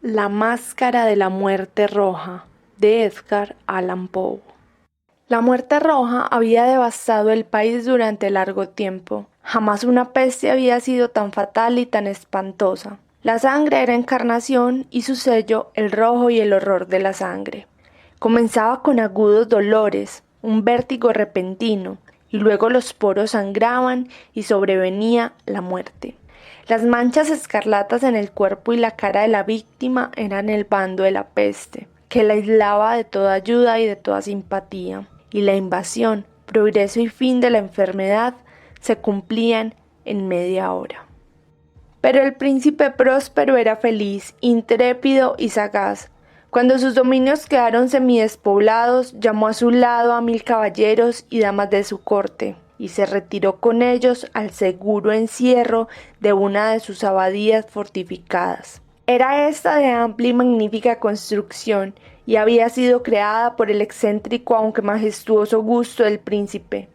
La máscara de la muerte roja, de Edgar Allan Poe. La muerte roja había devastado el país durante largo tiempo. Jamás una peste había sido tan fatal y tan espantosa. La sangre era encarnación y su sello el rojo y el horror de la sangre. Comenzaba con agudos dolores, un vértigo repentino, y luego los poros sangraban y sobrevenía la muerte. Las manchas escarlatas en el cuerpo y la cara de la víctima eran el bando de la peste, que la aislaba de toda ayuda y de toda simpatía, y la invasión, progreso y fin de la enfermedad se cumplían en media hora. Pero el príncipe próspero era feliz, intrépido y sagaz. Cuando sus dominios quedaron semidespoblados, llamó a su lado a 1000 caballeros y damas de su corte, y se retiró con ellos al seguro encierro de una de sus abadías fortificadas. Era esta de amplia y magnífica construcción, y había sido creada por el excéntrico aunque majestuoso gusto del príncipe.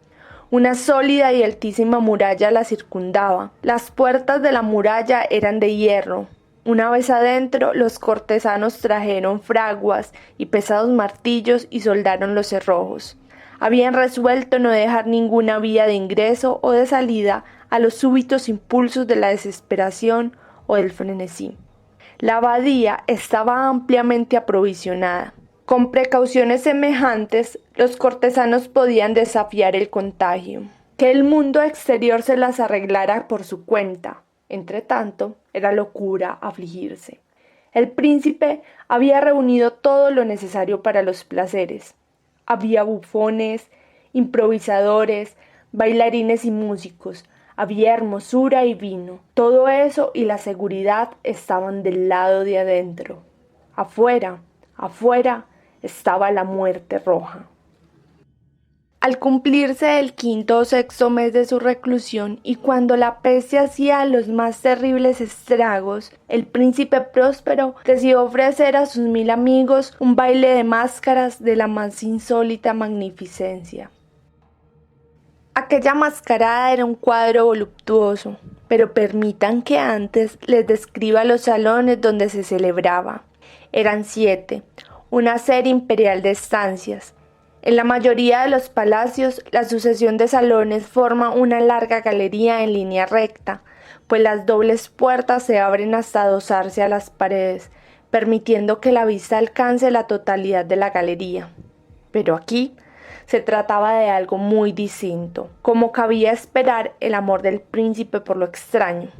Una sólida y altísima muralla la circundaba. Las puertas de la muralla eran de hierro. Una vez adentro, los cortesanos trajeron fraguas y pesados martillos y soldaron los cerrojos. Habían resuelto no dejar ninguna vía de ingreso o de salida a los súbitos impulsos de la desesperación o del frenesí. La abadía estaba ampliamente aprovisionada. Con precauciones semejantes, los cortesanos podían desafiar el contagio. Que el mundo exterior se las arreglara por su cuenta. Entretanto, era locura afligirse. El príncipe había reunido todo lo necesario para los placeres. Había bufones, improvisadores, bailarines y músicos. Había hermosura y vino. Todo eso y la seguridad estaban del lado de adentro. Afuera, estaba la muerte roja. Al cumplirse el quinto o sexto mes de su reclusión y cuando la peste hacía los más terribles estragos, el príncipe próspero decidió ofrecer a sus 1000 amigos un baile de máscaras de la más insólita magnificencia. Aquella mascarada era un cuadro voluptuoso, pero permitan que antes les describa los salones donde se celebraba. Eran 7, una serie imperial de estancias. En la mayoría de los palacios, la sucesión de salones forma una larga galería en línea recta, pues las dobles puertas se abren hasta adosarse a las paredes, permitiendo que la vista alcance la totalidad de la galería. Pero aquí se trataba de algo muy distinto. Como cabía esperar, el amor del príncipe por lo extraño.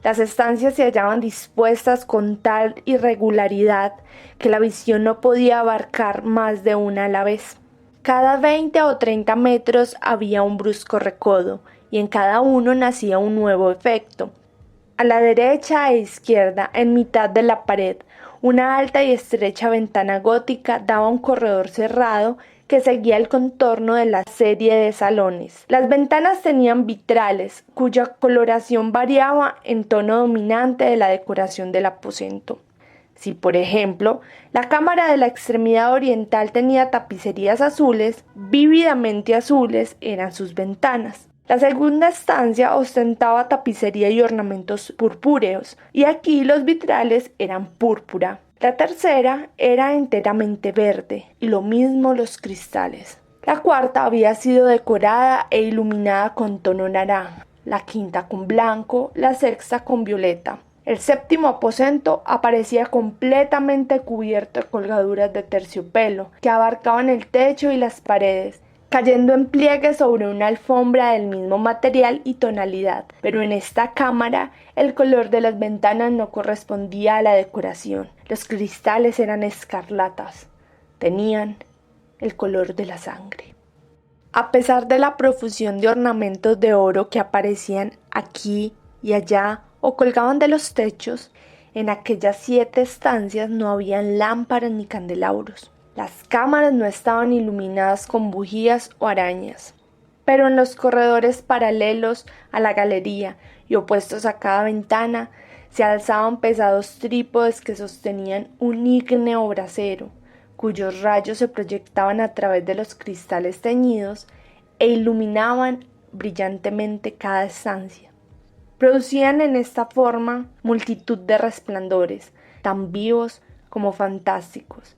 Las estancias se hallaban dispuestas con tal irregularidad que la visión no podía abarcar más de una a la vez. Cada 20 o 30 metros había un brusco recodo, y en cada uno nacía un nuevo efecto. A la derecha e izquierda, en mitad de la pared, una alta y estrecha ventana gótica daba a un corredor cerrado que seguía el contorno de la serie de salones. Las ventanas tenían vitrales, cuya coloración variaba en tono dominante de la decoración del aposento. Si, por ejemplo, la cámara de la extremidad oriental tenía tapicerías azules, vívidamente azules eran sus ventanas. La segunda estancia ostentaba tapicería y ornamentos purpúreos, y aquí los vitrales eran púrpura. La tercera era enteramente verde, y lo mismo los cristales. La cuarta había sido decorada e iluminada con tono naranja, la quinta con blanco, la sexta con violeta. El séptimo aposento aparecía completamente cubierto de colgaduras de terciopelo que abarcaban el techo y las paredes, cayendo en pliegues sobre una alfombra del mismo material y tonalidad. Pero en esta cámara el color de las ventanas no correspondía a la decoración. Los cristales eran escarlatas, tenían el color de la sangre. A pesar de la profusión de ornamentos de oro que aparecían aquí y allá o colgaban de los techos, en aquellas 7 estancias no habían lámparas ni candelabros. Las cámaras no estaban iluminadas con bujías o arañas, pero en los corredores paralelos a la galería y opuestos a cada ventana se alzaban pesados trípodes que sostenían un ígneo brasero, cuyos rayos se proyectaban a través de los cristales teñidos e iluminaban brillantemente cada estancia. Producían en esta forma multitud de resplandores, tan vivos como fantásticos.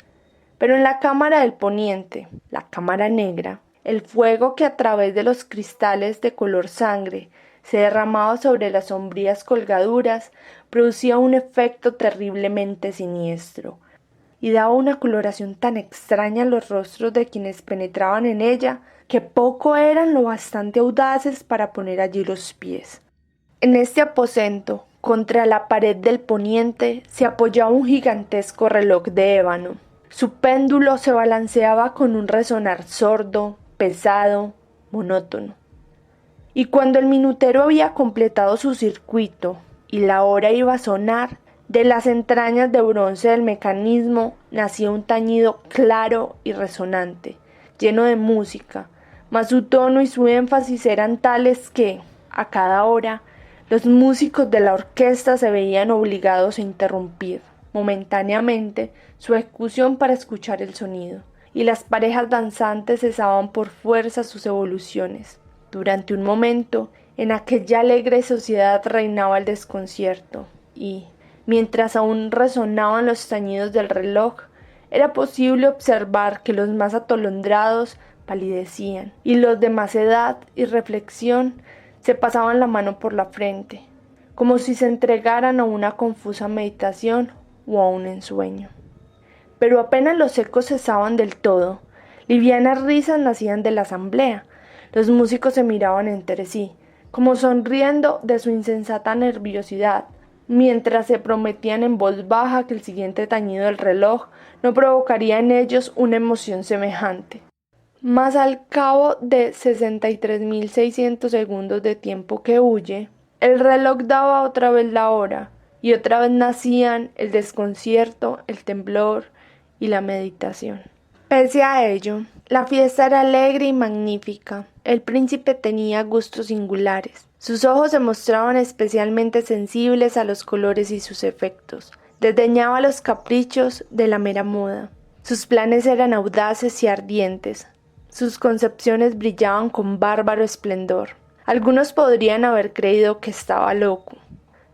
Pero en la cámara del poniente, la cámara negra, el fuego que a través de los cristales de color sangre se derramaba sobre las sombrías colgaduras producía un efecto terriblemente siniestro y daba una coloración tan extraña a los rostros de quienes penetraban en ella que poco eran lo bastante audaces para poner allí los pies. En este aposento, contra la pared del poniente, se apoyaba un gigantesco reloj de ébano. Su péndulo se balanceaba con un resonar sordo, pesado, monótono. Y cuando el minutero había completado su circuito y la hora iba a sonar, de las entrañas de bronce del mecanismo nacía un tañido claro y resonante, lleno de música, mas su tono y su énfasis eran tales que, a cada hora, los músicos de la orquesta se veían obligados a interrumpir momentáneamente su ejecución para escuchar el sonido, y las parejas danzantes cesaban por fuerza sus evoluciones. Durante un momento, en aquella alegre sociedad reinaba el desconcierto, y, mientras aún resonaban los tañidos del reloj, era posible observar que los más atolondrados palidecían, y los de más edad y reflexión se pasaban la mano por la frente, como si se entregaran a una confusa meditación o a un ensueño. Pero apenas los ecos cesaban del todo, livianas risas nacían de la asamblea. Los músicos se miraban entre sí, como sonriendo de su insensata nerviosidad, mientras se prometían en voz baja que el siguiente tañido del reloj no provocaría en ellos una emoción semejante. Mas al cabo de 63.600 segundos de tiempo que huye, el reloj daba otra vez la hora, y otra vez nacían el desconcierto, el temblor y la meditación. Pese a ello, la fiesta era alegre y magnífica. El príncipe tenía gustos singulares. Sus ojos se mostraban especialmente sensibles a los colores y sus efectos. Desdeñaba los caprichos de la mera moda. Sus planes eran audaces y ardientes. Sus concepciones brillaban con bárbaro esplendor. Algunos podrían haber creído que estaba loco.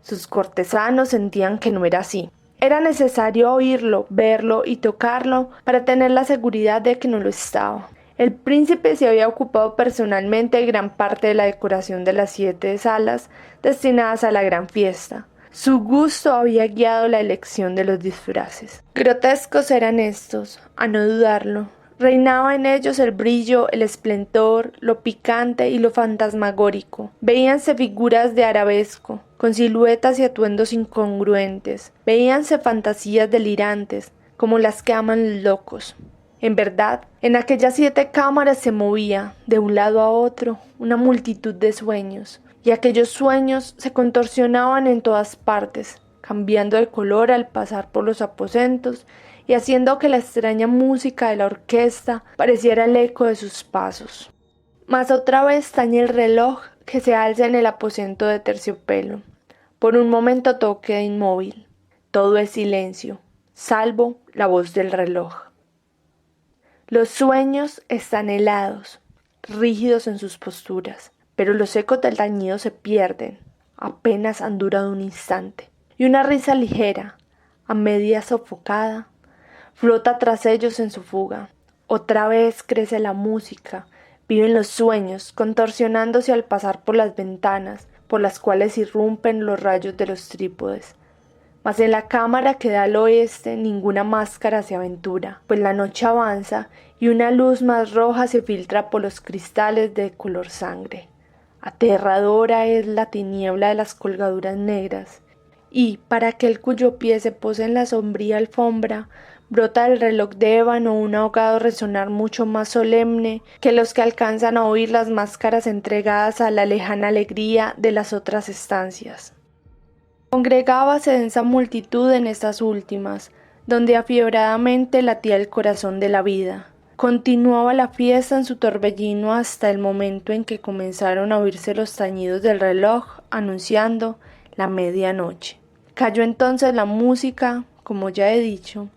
Sus cortesanos sentían que no era así. Era necesario oírlo, verlo y tocarlo para tener la seguridad de que no lo estaba. El príncipe se había ocupado personalmente de gran parte de la decoración de las 7 salas destinadas a la gran fiesta. Su gusto había guiado la elección de los disfraces. Grotescos eran estos, a no dudarlo. Reinaba en ellos el brillo, el esplendor, lo picante y lo fantasmagórico. Veíanse figuras de arabesco, con siluetas y atuendos incongruentes. Veíanse fantasías delirantes, como las que aman los locos. En verdad, en aquellas 7 cámaras se movía, de un lado a otro, una multitud de sueños, y aquellos sueños se contorsionaban en todas partes, cambiando de color al pasar por los aposentos y haciendo que la extraña música de la orquesta pareciera el eco de sus pasos. Mas otra vez tañe el reloj que se alza en el aposento de terciopelo. Por un momento todo queda inmóvil. Todo es silencio, salvo la voz del reloj. Los sueños están helados, rígidos en sus posturas, pero los ecos del tañido se pierden, apenas han durado un instante, y una risa ligera, a media sofocada, flota tras ellos en su fuga. Otra vez crece la música, viven los sueños, contorsionándose al pasar por las ventanas, por las cuales irrumpen los rayos de los trípodes. Mas en la cámara que da al oeste ninguna máscara se aventura, pues la noche avanza y una luz más roja se filtra por los cristales de color sangre. Aterradora es la tiniebla de las colgaduras negras, y, para aquel cuyo pie se posa en la sombría alfombra, brota del reloj de ébano un ahogado resonar mucho más solemne que los que alcanzan a oír las máscaras entregadas a la lejana alegría de las otras estancias. Congregábase densa multitud en estas últimas, donde afiebradamente latía el corazón de la vida. Continuaba la fiesta en su torbellino hasta el momento en que comenzaron a oírse los tañidos del reloj anunciando la medianoche. Cayó entonces la música, como ya he dicho,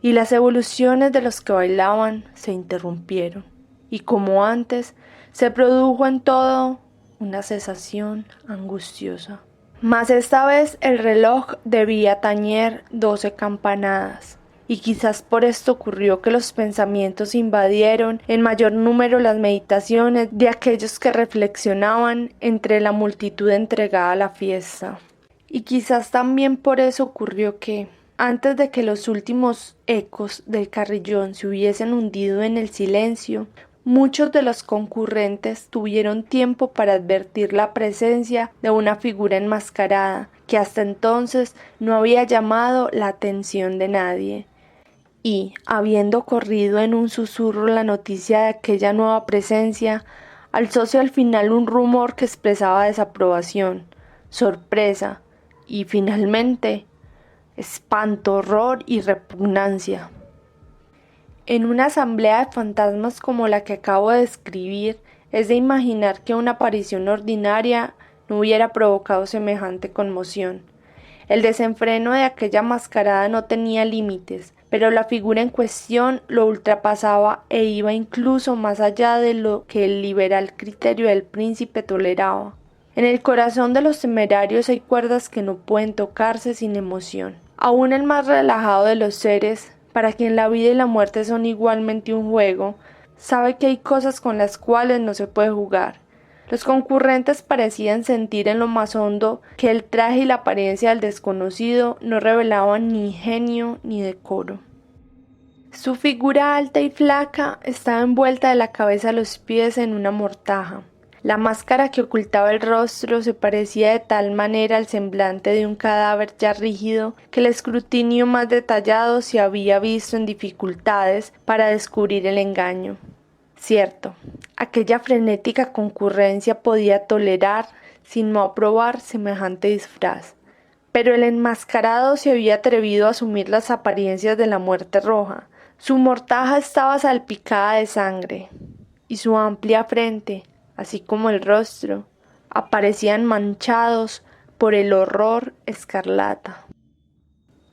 y las evoluciones de los que bailaban se interrumpieron, y como antes, se produjo en todo una cesación angustiosa. Mas esta vez el reloj debía tañer 12 campanadas. Y quizás por esto ocurrió que los pensamientos invadieron en mayor número las meditaciones de aquellos que reflexionaban entre la multitud entregada a la fiesta. Y quizás también por eso ocurrió que, antes de que los últimos ecos del carrillón se hubiesen hundido en el silencio, muchos de los concurrentes tuvieron tiempo para advertir la presencia de una figura enmascarada que hasta entonces no había llamado la atención de nadie. Y, habiendo corrido en un susurro la noticia de aquella nueva presencia, alzóse al final un rumor que expresaba desaprobación, sorpresa y, finalmente, espanto, horror y repugnancia. En una asamblea de fantasmas como la que acabo de describir, es de imaginar que una aparición ordinaria no hubiera provocado semejante conmoción. El desenfreno de aquella mascarada no tenía límites, pero la figura en cuestión lo ultrapasaba e iba incluso más allá de lo que el liberal criterio del príncipe toleraba. En el corazón de los temerarios hay cuerdas que no pueden tocarse sin emoción. Aún el más relajado de los seres, para quien la vida y la muerte son igualmente un juego, sabe que hay cosas con las cuales no se puede jugar. Los concurrentes parecían sentir en lo más hondo que el traje y la apariencia del desconocido no revelaban ni ingenio ni decoro. Su figura alta y flaca estaba envuelta de la cabeza a los pies en una mortaja. La máscara que ocultaba el rostro se parecía de tal manera al semblante de un cadáver ya rígido que el escrutinio más detallado se había visto en dificultades para descubrir el engaño. Cierto, aquella frenética concurrencia podía tolerar, sin no aprobar, semejante disfraz. Pero el enmascarado se había atrevido a asumir las apariencias de la muerte roja. Su mortaja estaba salpicada de sangre, y su amplia frente, así como el rostro, aparecían manchados por el horror escarlata.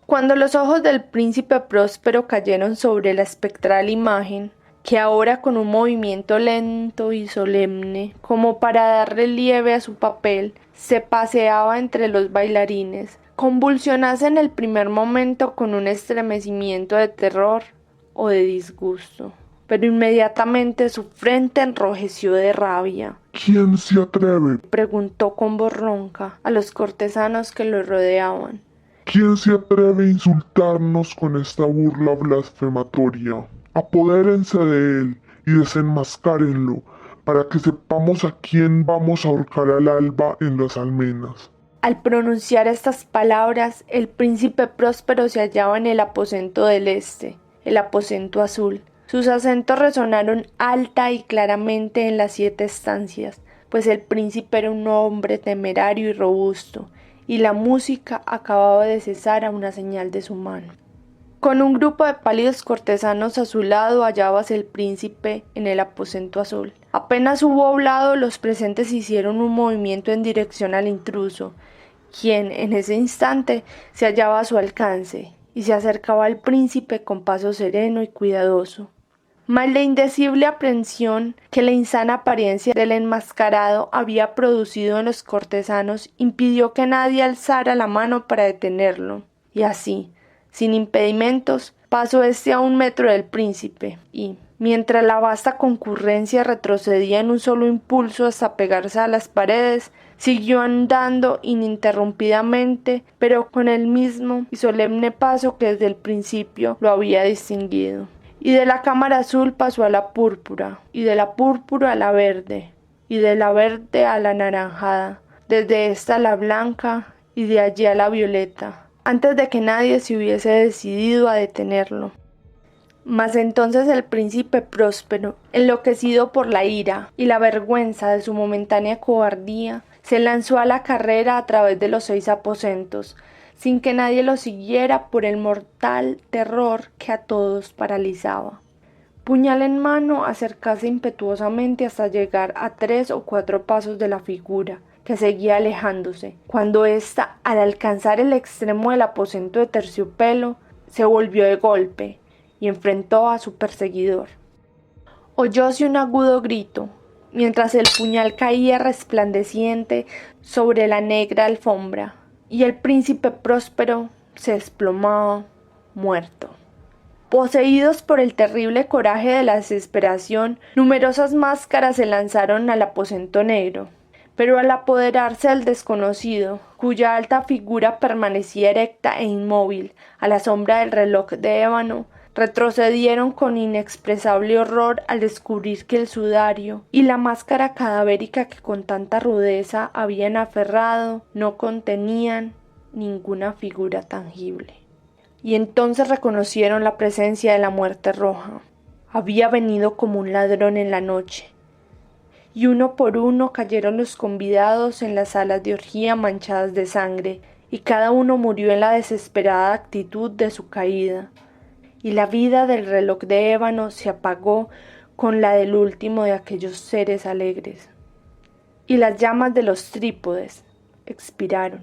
Cuando los ojos del príncipe Próspero cayeron sobre la espectral imagen, que ahora con un movimiento lento y solemne, como para dar relieve a su papel, se paseaba entre los bailarines, convulsionase en el primer momento con un estremecimiento de terror o de disgusto, pero inmediatamente su frente enrojeció de rabia. ¿Quién se atreve? Preguntó con voz ronca a los cortesanos que lo rodeaban. ¿Quién se atreve a insultarnos con esta burla blasfematoria? Apodérense de él y desenmascárenlo, para que sepamos a quién vamos a ahorcar al alba en las almenas. Al pronunciar estas palabras, el príncipe Próspero se hallaba en el aposento del este, el aposento azul. Sus acentos resonaron alta y claramente en las 7 estancias, pues el príncipe era un hombre temerario y robusto, y la música acababa de cesar a una señal de su mano. Con un grupo de pálidos cortesanos a su lado hallábase el príncipe en el aposento azul. Apenas hubo hablado, los presentes hicieron un movimiento en dirección al intruso, quien en ese instante se hallaba a su alcance, y se acercaba al príncipe con paso sereno y cuidadoso. Mas la indecible aprensión que la insana apariencia del enmascarado había producido en los cortesanos impidió que nadie alzara la mano para detenerlo, y así, sin impedimentos, pasó a 1 metro del príncipe, y, mientras la vasta concurrencia retrocedía en un solo impulso hasta pegarse a las paredes, siguió andando ininterrumpidamente, pero con el mismo y solemne paso que desde el principio lo había distinguido. Y de la cámara azul pasó a la púrpura, y de la púrpura a la verde, y de la verde a la anaranjada, desde esta a la blanca, y de allí a la violeta, antes de que nadie se hubiese decidido a detenerlo. Mas entonces el príncipe Próspero, enloquecido por la ira y la vergüenza de su momentánea cobardía, se lanzó a la carrera a través de los 6 aposentos, sin que nadie lo siguiera por el mortal terror que a todos paralizaba. Puñal en mano, acercase impetuosamente hasta llegar a 3 o 4 pasos de la figura, que seguía alejándose, cuando ésta, al alcanzar el extremo del aposento de terciopelo, se volvió de golpe y enfrentó a su perseguidor. Oyóse un agudo grito, mientras el puñal caía resplandeciente sobre la negra alfombra, y el príncipe próspero se desplomaba muerto. Poseídos por el terrible coraje de la desesperación, numerosas máscaras se lanzaron al aposento negro. Pero al apoderarse del desconocido, cuya alta figura permanecía erecta e inmóvil a la sombra del reloj de ébano, retrocedieron con inexpresable horror al descubrir que el sudario y la máscara cadavérica que con tanta rudeza habían aferrado no contenían ninguna figura tangible. Y entonces reconocieron la presencia de la muerte roja. Había venido como un ladrón en la noche, y uno por uno cayeron los convidados en las salas de orgía manchadas de sangre, y cada uno murió en la desesperada actitud de su caída, y la vida del reloj de ébano se apagó con la del último de aquellos seres alegres, y las llamas de los trípodes expiraron,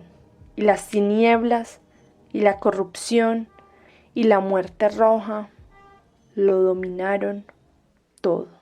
y las tinieblas, y la corrupción, y la muerte roja lo dominaron todo.